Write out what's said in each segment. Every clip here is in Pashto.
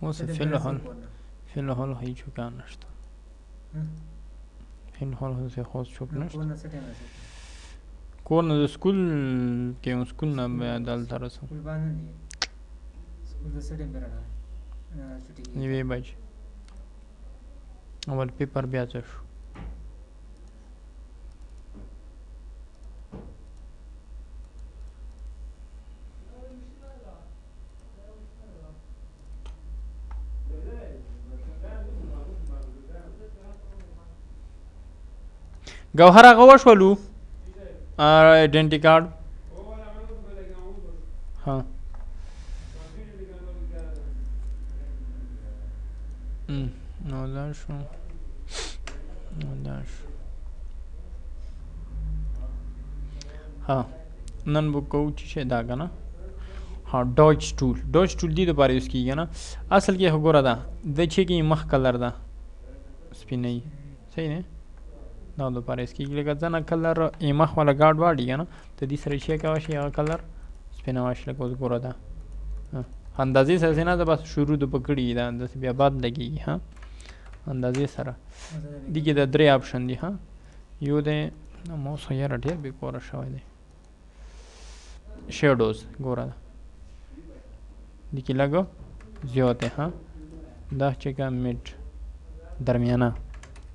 اوس فی الحال هیڅ کار نشته فی الحال هسې خاص څوک نشته کور نه د سکول کې یم سکول نه بیا دلته رسم یوې بجې اول پیپر بیا څه شو گوهر هغه وشولو آیډنټي کارډ ها نو دا شو ها نن به کوو چې دا که نه ها ډاج ټول دې دپاره یوز کېږي نه اصل کې خو ګوره ده د چې کې مخ کلر ده سپینۍ صحیح دی دا دپاره یوز کېږي لکه ځنه کلر مخ والا ګاډ واړي که نه ته دې سره چې کوه شي هغه کلر سپینوه شي لکه اوس ګوره ده اندازې سره نه ده بس شروع د پکړي ده داسې بیا باد لګېږي ها اندازې سره دې کې د درې آپشن دي ها یو دی موس خو یاره ډېر بې کوره شوی دی شیډوز ګوره ده دې کې لږ زیات دی ها دا چې که میډ درمیانه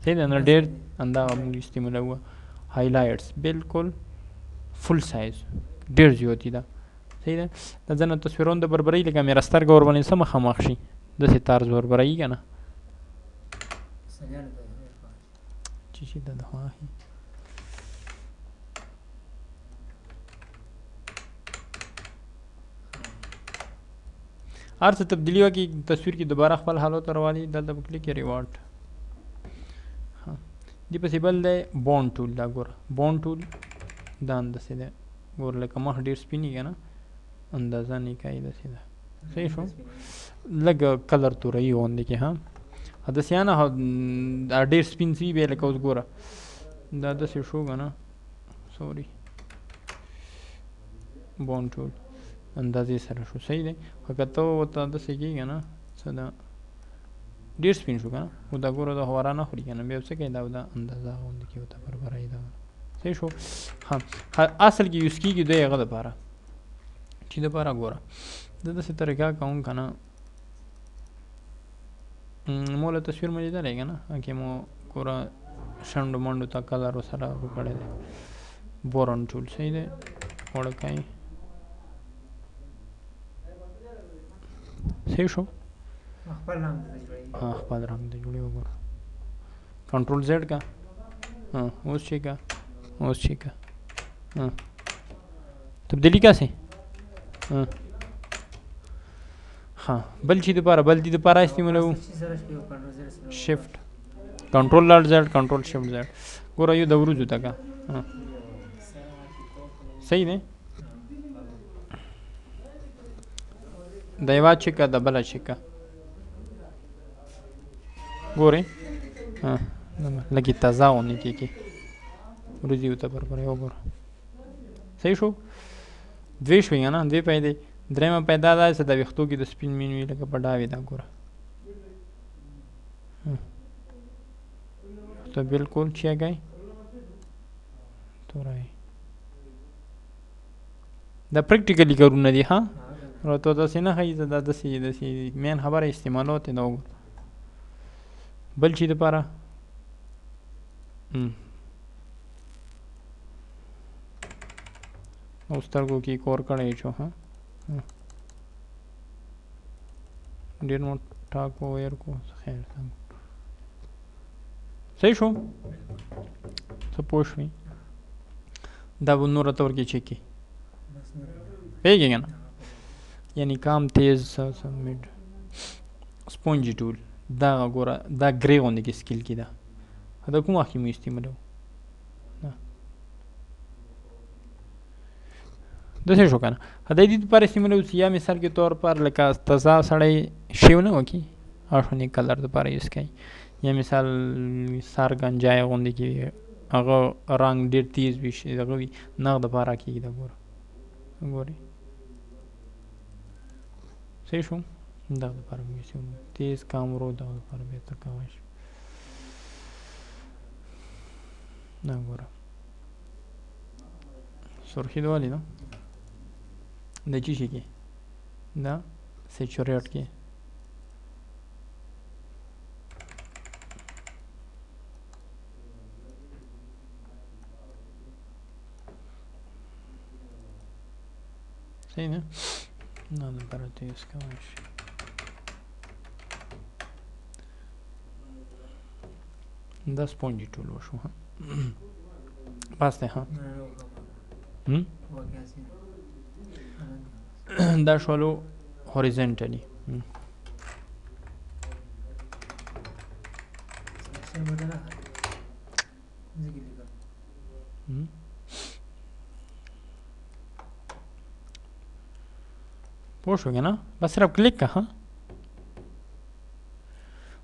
صحیح ده نه ډېر همدغه موږ استعمالوه هایلایټس بالکل فل سایز ډېر زیاتي ده صحیح ده د ځینو تصویرونو د بربرۍ لکه میره سترګه ورباندې څه مخامخ شي داسې طرز بربرایي که نه چې شي ده د خواهي هر څه تبدیلي وکړي تصویر کې دوباره خپل حالت ته راولي دلته په کلیک ریوارډ دې پسې بل دی بونډ ټول دا ګوره بونډ ټول دا انداسې دی ګوره لکه مخ ډېر سپین وي که نه اندازه نه کوي داسې ده صحیح شو لږ کلر تورهي غوندې کې ها داسې نه دا ډېر سپین څه وي بیا لکه اوس ګوره دا داسې شو که نه سوري بونډ ټول اندازې سره شو صحیح دی خو که ته ورته داسې کېږي نه څه ده ډېر سپین شو که نه خو دا ګوره دا هواره نه خوري که نه بیا څه کوي دا اندازه غوندې کې ورته بربرایي ده صحیح شو ها اصل کې یوز کېږي دی هغه دپاره چې دپاره ګوره زه داسې طریقه کوم که نه مو له تصویر مې لیدلی که نه هغې مو ګوره شنډو منډو ته کلر ورسره وکړی دی بورن ټول صحیح دی وړکی صحیح شو خپل رنګ د جوړي وګوره کنټرول زیډ کا اوس چې کا تبدیلی کاسې ها بل چې دې دپاره استعمالوو شفټ کنټرول لړ زیډ کنټرول شفټ زیډ ګوره یو د وروځو ته کا صحیح دی د یوه چکه د بله چکه ګورئ لږې تازه غوندې کېږي وروځې ورته بربرۍ وګوره صحیح شو دوې شوې که نه دوې پیدې درېیمه پیدا دا چې د ویښتو کې د سپین مین وي لکه په ډاوې دا ګوره ته بالکل چیګی تورای دا پریکټیکلی کارونه دي ها راته داسې نه ښایي زه دا داسې مین خبره استعمالوت یې دا وګوره بل چې دپاره او سترګو کې کور کړی شو ها ډېر مو ټاکو ویر کو خیر صحیح شو څه پوه شوې دا به نور راته ورکړي چک کړي پوهېږې که نه یعنی کام تیز میډ سپونجي ټول دا ګوره دا ګرې غوندې کې سکیل کې ده دا کوم وخت کې مو استعمالوو داسې شو که نه د دې دپاره استعمالوو چې یا مثال کې طور پر لکه تازه سړی شی ونه وکړي اړخونې کلر دپاره یوز کوي یا مثال سر ګنجای غوندې کې هغه رنګ ډېر تیز وي هغه وي نغ دپاره کېږي دا ګوره ګورې صحیح شو دا لپاره موږ یې تیز کامرو دا لپاره بهتر کولی شي. دا ګوره سرخي د ولې ده د چی شي کې دا سیچوریټ کې صحیح نه دا لپاره تیز کولی شي. دا سپونجي ټول وشو ها بس دی ها دا شولو هوریزنټلی پوه شو که نه بس صرف کلیک که ها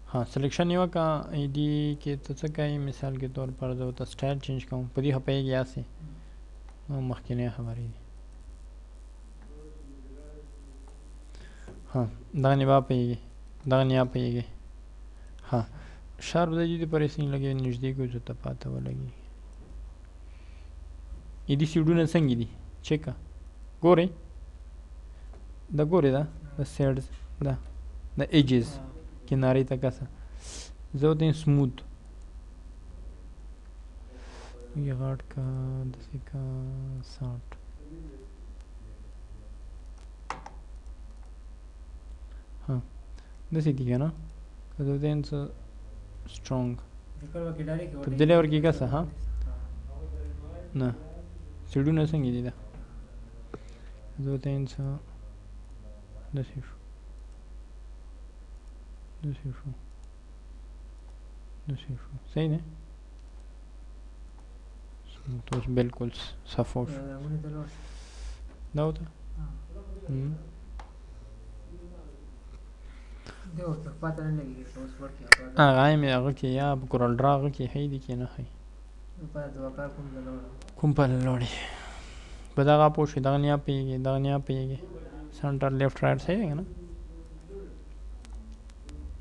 हाँ सिलेक्शन ये का आईडी के तो से कहीं मिसाल के तौर पर जो तो स्टाइल चेंज करूँ पदी हपे गया से मखने हमारी हाँ दाने बाप आएगी दाने आप आएगी हाँ शार्प दे जी तो परेशानी लगे नजदीक हो जो तपाता वो लगी इदी सीढ़ू ने संगी दी चेका गोरे दा the sides the edges किनारे तक ऐसा जो होते हैं स्मूथ ये गार्ड का 10 का 60 हाँ 10 दिख गया ना जो होते हैं स्ट्रॉन्ग तब्दीली और की कैसा हाँ ना सीढ़ू ने संगी दी था जो होते हैं 10 सही है तो बिल्कुल सफोश ना होता हाँ में अगर कि या कोरल ड्रा अगर कि है दिखे ना है कुंपल लोड़ी बदागा पोशी दागनिया पेगे सेंटर लेफ्ट राइट सही है ना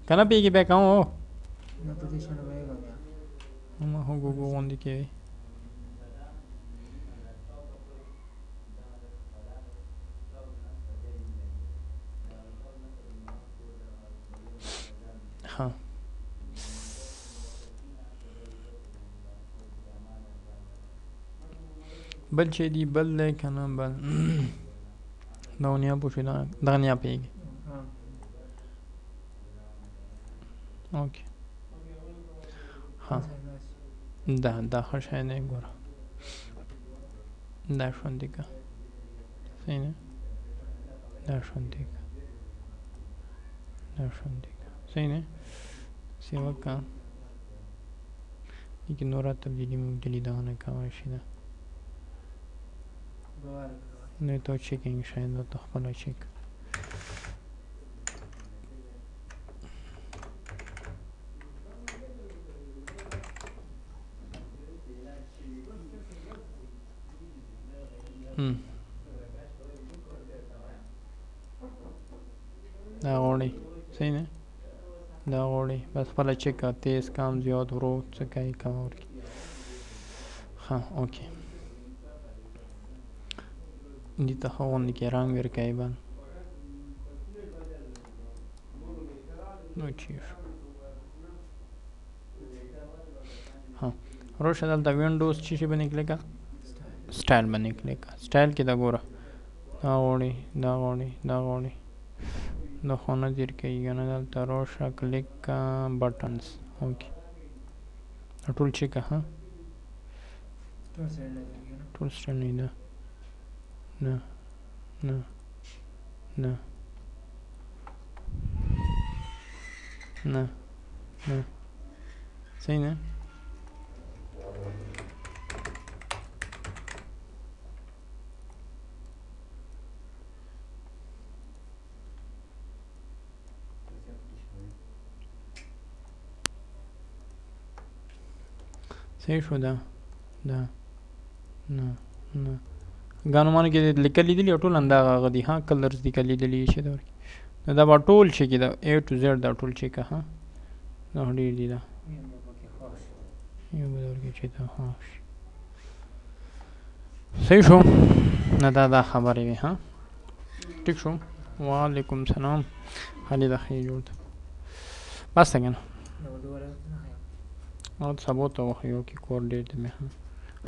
कना पे की बैक आऊं ना पोजीशन रहेगा क्या हम हो गो ऑन दिखे हाँ बल चेदी बल ले कना बल दानिया पूछे दानिया पेगी ओके हाँ दा खुश है नहीं गोरा दा शुंदी का सही ना दा शुंदी का सही ना सेवा का लेकिन नोरा तब्दीली में जली दाने का वाशिदा नहीं तो चेकिंग शायद तो खपला चेक دا غوړي صحیح نه دا غوړي بس خپل چیک تیز کام زیات ورو څه کوي کم ورکی ها اوکې دي ته هون کې رنگ ورکای بان نو چیف ها روشه دلته وینډوز چی شي باندې کلیک स्टाइल बने क्लिक स्टाइल के गोरा दागोड़ी दखोना जीर के दलता रोशा क्लिक का बटन्स ओके टूल चिका हाँ टूल स्टाइल नहीं ना सही ना सही शो दा गानो मान के लिखल लीदी टोल अंदा गदी हाँ कलर्स दी कली दिली शे दर دا به ټول چې کې دا A to Z دا ټول چې که ها دا ډېر دي دا یو به درکې چې دا ها صحیح شو نه دا خبرې وي ها ټیک شو وعلیکم السلام خالد اخی جوړ ده بس ته که نه او سبا ته وخت یو کې کور ډېر دی مې ها